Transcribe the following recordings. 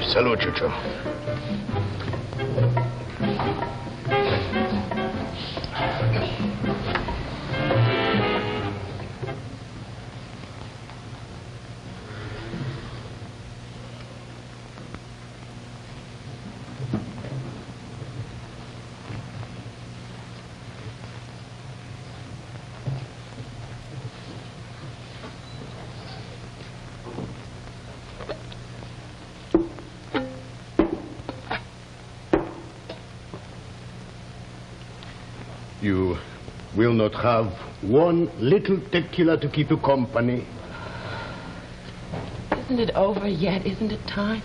Salute you, Joe. You will not have one little tequila to keep you company. Isn't it over yet? Isn't it time?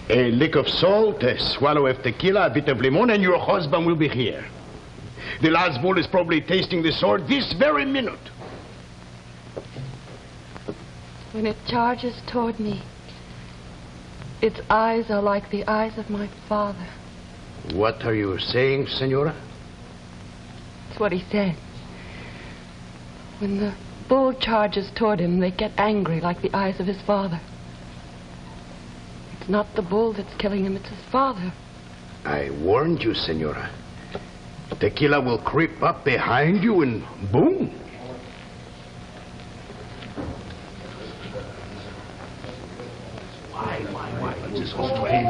A lick of salt, a swallow of tequila, a bit of limon, and your husband will be here. The last bull is probably tasting the sword this very minute. When it charges toward me, its eyes are like the eyes of my father. What are you saying, Senora? That's what he said. When the bull charges toward him, they get angry like the eyes of his father. It's not the bull that's killing him, it's his father. I warned you, Senora. Tequila will creep up behind you and boom. Why? This is so strange.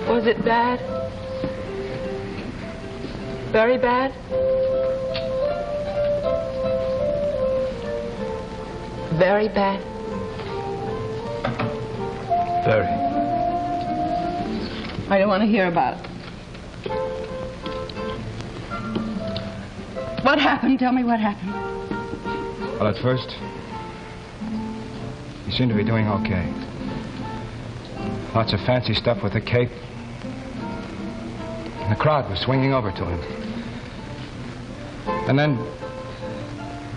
Was it bad? Very bad? Very bad? Very. I don't want to hear about it. What happened? Tell me what happened. Well, at first, he seemed to be doing okay. Lots of fancy stuff with the cape. And the crowd was swinging over to him. And then,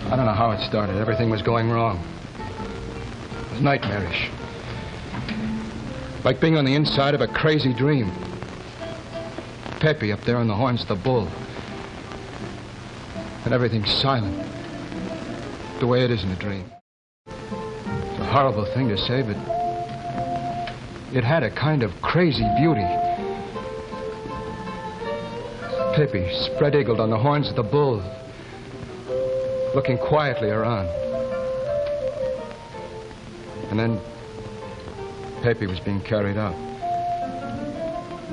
I don't know how it started. Everything was going wrong. It was nightmarish. Like being on the inside of a crazy dream. Pepe up there on the horns of the bull. And everything's silent. The way it is in a dream. It's a horrible thing to say, but it had a kind of crazy beauty. Pepe spread-eagled on the horns of the bull, looking quietly around. And then Pepe was being carried out.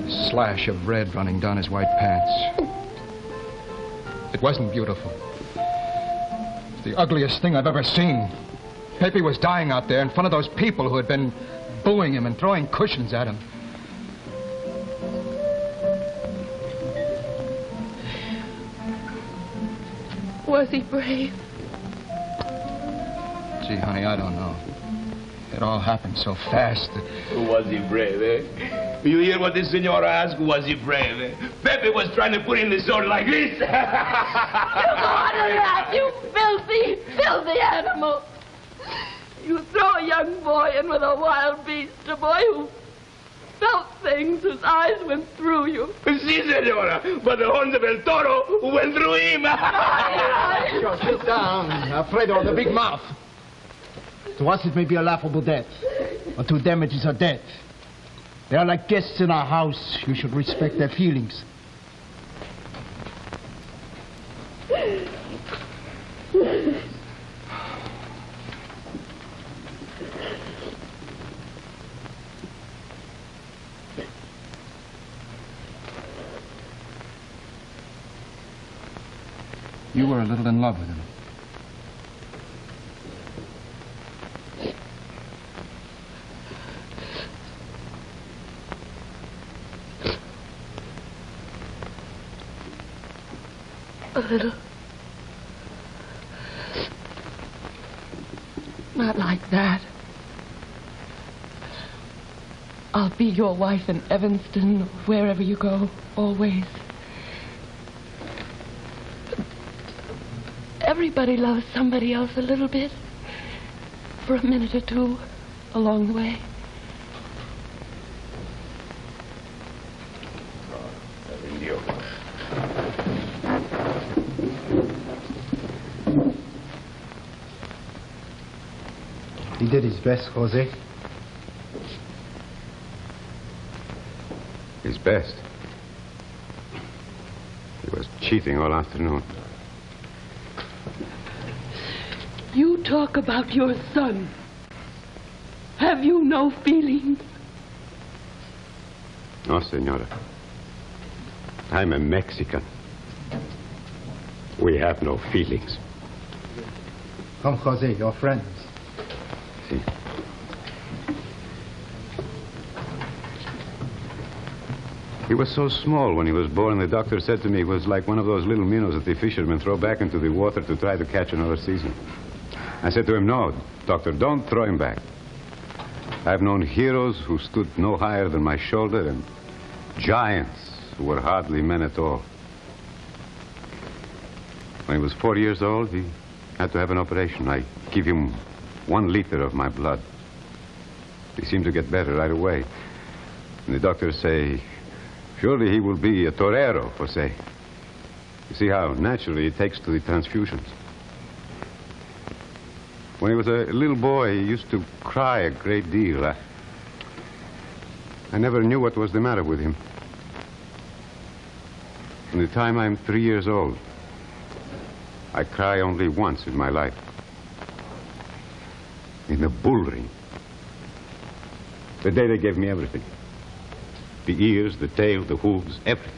A slash of red running down his white pants. It wasn't beautiful. It's the ugliest thing I've ever seen. Pepe was dying out there in front of those people who had been booing him and throwing cushions at him. Was he brave? Gee, honey, I don't know. It all happened so fast that... Was he brave, eh? You hear what this senora asked? Was he brave, eh? Pepe was trying to put in the sword like this. You order that, you filthy, filthy animal. You throw a young boy in with a wild beast, a boy who felt things, whose eyes went through you. Si, senora, but the horns of El Toro went through him. Sure, sit down, Alfredo, the big mouth. To us, it may be a laughable death, but to them, it is a death. They are like guests in our house. You should respect their feelings. You were a little in love with him. A little. not like that. I'll be your wife in Evanston, wherever you go, always. But everybody loves somebody else a little bit, for a minute or two along the way. He did his best, Jose. His best? He was cheating all afternoon. You talk about your son. Have you no feelings? No, senora. I'm a Mexican. We have no feelings. Come, Jose, your friends. See. He was so small when he was born, the doctor said to me he was like one of those little minnows that the fishermen throw back into the water to try to catch another season. I said to him, no, doctor, don't throw him back. I've known heroes who stood no higher than my shoulder and giants who were hardly men at all. When he was 4 years old, he had to have an operation. I give him 1 liter of my blood. He seemed to get better right away. And the doctors say, surely he will be a torero, Jose. You see how naturally he takes to the transfusions. When he was a little boy, he used to cry a great deal. I never knew what was the matter with him. From the time I'm 3 years old, I cry only once in my life. In the bull ring. The day they gave me everything. The ears, the tail, the hooves, everything.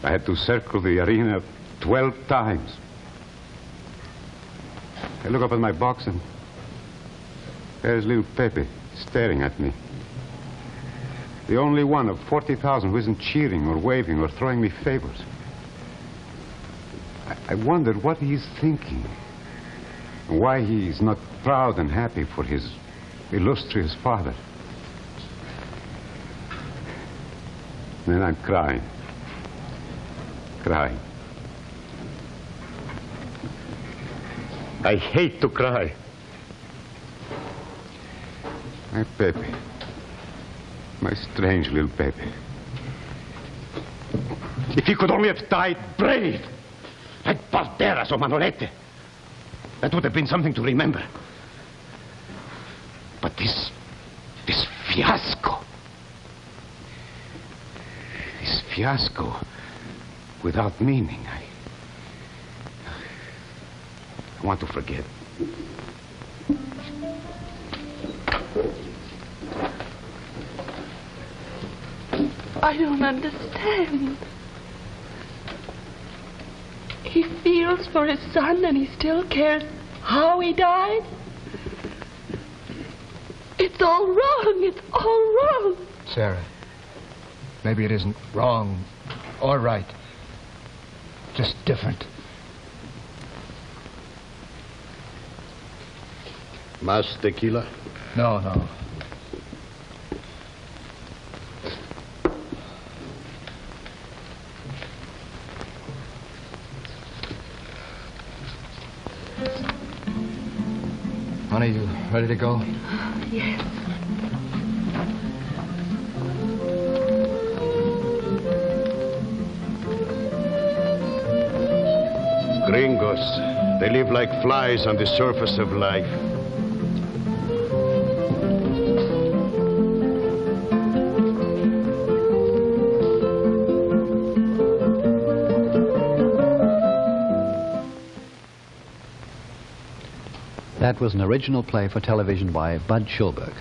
I had to circle the arena 12 times. I look up at my box and there's little Pepe staring at me. The only one of 40,000 who isn't cheering or waving or throwing me favors. I wondered what he's thinking. And why he's not proud and happy for his illustrious father. And then I'm crying. Crying. I hate to cry. My Pepe. My strange little Pepe. If he could only have died brave, like Barderas or Manolete, that would have been something to remember. But this fiasco. This fiasco without meaning. I want to forget. I don't understand. He feels for his son and he still cares how he died? It's all wrong. It's all wrong. Sarah, maybe it isn't wrong or right. Just different. Más tequila? No. Honey, you ready to go? Yes. Gringos. They live like flies on the surface of life. That was an original play for television by Budd Schulberg.